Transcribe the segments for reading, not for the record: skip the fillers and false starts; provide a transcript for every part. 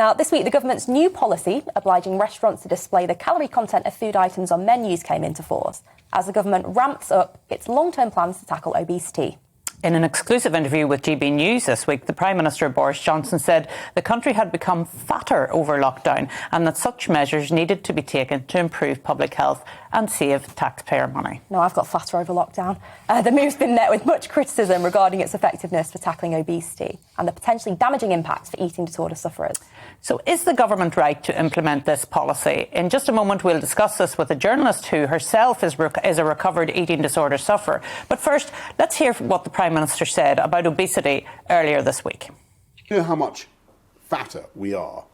Now, this week, the government's new policy obliging restaurants to display the calorie content of food items on menus came into force as the government ramps up its long-term plans to tackle obesity. In an exclusive interview with GBNews this week, the Prime Minister Boris Johnson said the country had become fatter over lockdown and that such measures needed to be taken to improve public health and save taxpayer money. No, I've got fatter over lockdown. The move's been met with much criticism regarding its effectiveness for tackling obesity and the potentially damaging impacts for eating disorder sufferers. So is the government right to implement this policy? In just a moment, we'll discuss this with a journalist who herself is a recovered eating disorder sufferer. But first, let's hear what the Prime Minister said about obesity earlier this week. You know how much fatter we are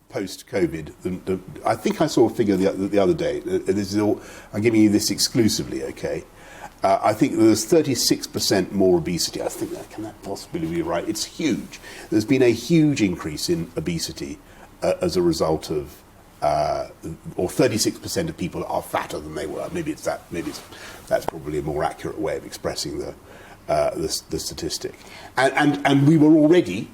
post-COVID? I think I saw a figure the other day. I'm giving you this exclusively, OK? I think there's 36% more obesity. I think can that possibly be right? It's huge. There's been a huge increase in obesity as a result of, or 36% of people are fatter than they were. Maybe that's probably a more accurate way of expressing the statistic. And we were already,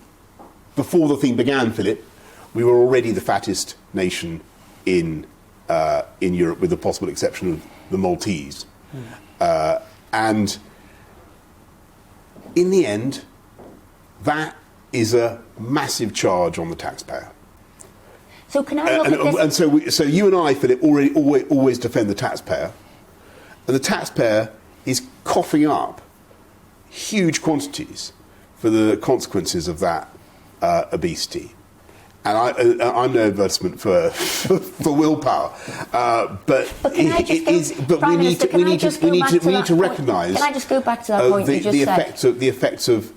before the thing began, Philip, we were already the fattest nation in Europe, with the possible exception of the Maltese. And in the end, that is a massive charge on the taxpayer. So can I look at this? And so you and I, Philip, always defend the taxpayer, and the taxpayer is coughing up huge quantities for the consequences of that obesity. And I'm no advertisement for willpower, but we need to recognise. Can I just go back to that point you just said? The effects of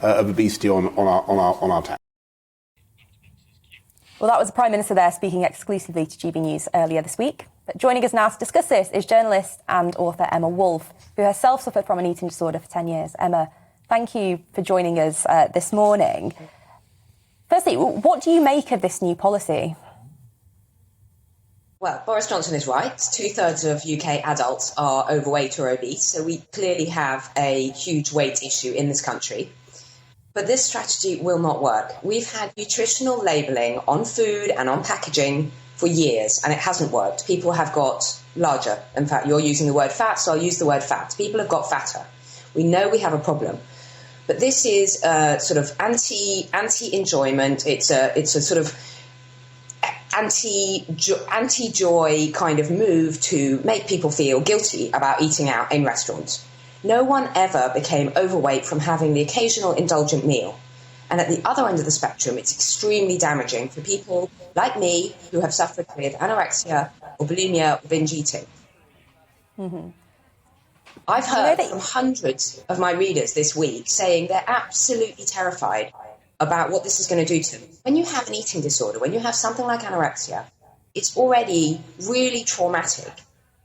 obesity on our tax. Well, that was the Prime Minister there speaking exclusively to GB News earlier this week. But joining us now to discuss this is journalist and author Emma Woolf, who herself suffered from an eating disorder for 10 years. Emma, thank you for joining us this morning. Firstly, what do you make of this new policy? Well, Boris Johnson is right. 2/3 of UK adults are overweight or obese, so we clearly have a huge weight issue in this country. But this strategy will not work. We've had nutritional labelling on food and on packaging for years, and it hasn't worked. People have got larger. In fact, you're using the word fat, so I'll use the word fat. People have got fatter. We know we have a problem. But this is a sort of anti-enjoyment. It's a sort of anti-joy kind of move to make people feel guilty about eating out in restaurants. No one ever became overweight from having the occasional indulgent meal. And at the other end of the spectrum, it's extremely damaging for people like me who have suffered with anorexia or bulimia or binge eating. Mm-hmm. I've heard from hundreds of my readers this week saying they're absolutely terrified about what this is going to do to them. When you have an eating disorder, when you have something like anorexia, it's already really traumatic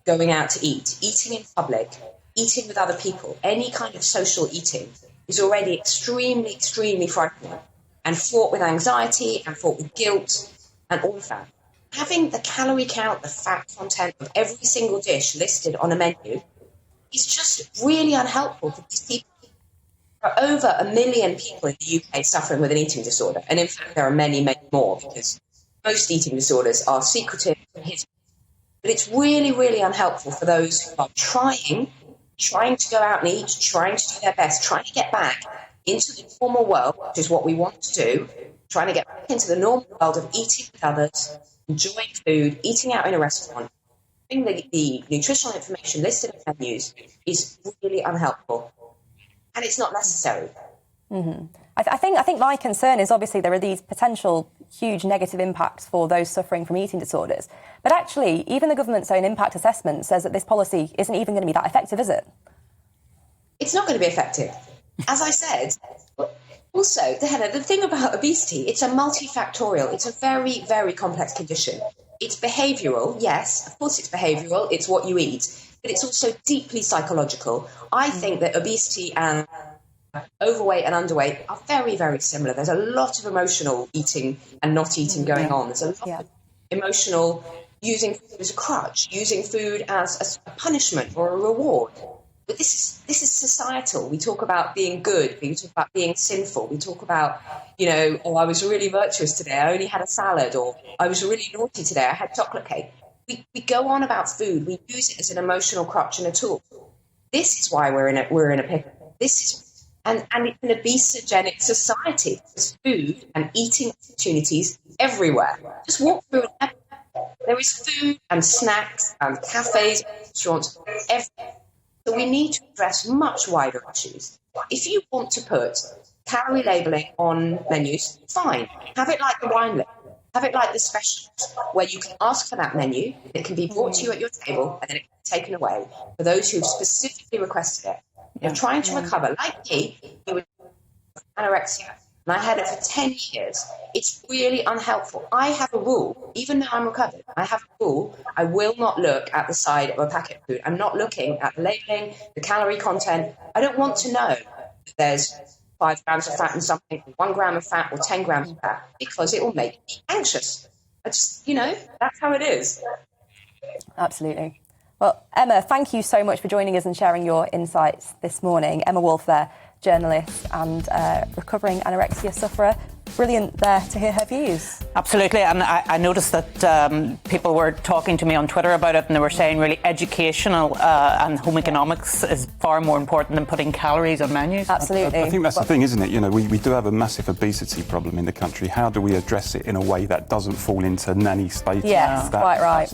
going out to eat, eating in public, eating with other people. Any kind of social eating is already extremely, extremely frightening and fraught with anxiety and fraught with guilt and all of that. Having the calorie count, the fat content of every single dish listed on a menu is just really unhelpful for these people. There are over 1 million people in the UK suffering with an eating disorder. And in fact, there are many, many more, because most eating disorders are secretive and hidden. But it's really, really unhelpful for those who are trying to go out and eat, trying to do their best, trying to get back into the normal world, which is what we want to do, trying to get back into the normal world of eating with others, enjoying food, eating out in a restaurant. The nutritional information listed on menus is really unhelpful, and it's not necessary. Mm-hmm. I think my concern is obviously there are these potential huge negative impacts for those suffering from eating disorders, but actually even the government's own impact assessment says that this policy isn't even going to be that effective, is it? It's not going to be effective. As I said, also, the thing about obesity, it's a multifactorial. It's a very, very complex condition. It's behavioural, yes, of course it's behavioural, it's what you eat, but it's also deeply psychological. I think that obesity and overweight and underweight are very, very similar. There's a lot of emotional eating and not eating going on. There's a lot of emotional using food as a crutch, using food as a punishment or a reward. But this is societal. We talk about being good. We talk about being sinful. We talk about, oh, I was really virtuous today. I only had a salad. Or I was really naughty today. I had chocolate cake. We go on about food. We use it as an emotional crutch and a tool. This is why we're in a pickle. And it's an obesogenic society. There's food and eating opportunities everywhere. Just walk through an epidemic. There is food and snacks and cafes and restaurants everywhere. So we need to address much wider issues. If you want to put calorie labelling on menus, fine. Have it like the wine list. Have it like the specials, where you can ask for that menu, it can be brought to you at your table, and then it can be taken away for those who've specifically requested it. You're trying to recover, like me, you were anorexia, and I had it for 10 years. It's really unhelpful. I have a rule, even though I'm recovered, I have a rule. I will not look at the side of a packet of food. I'm not looking at the labelling, the calorie content. I don't want to know that there's 5 grams of fat in something, 1 gram of fat or 10 grams of fat, because it will make me anxious. I just, that's how it is. Absolutely. Well, Emma, thank you so much for joining us and sharing your insights this morning. Emma Woolf there, journalist and recovering anorexia sufferer. Brilliant there to hear her views. Absolutely, and I noticed that people were talking to me on Twitter about it, and they were saying really educational and home economics is far more important than putting calories on menus. Absolutely. I think that's the thing, isn't it? We do have a massive obesity problem in the country. How do we address it in a way that doesn't fall into nanny status? Yes, quite right.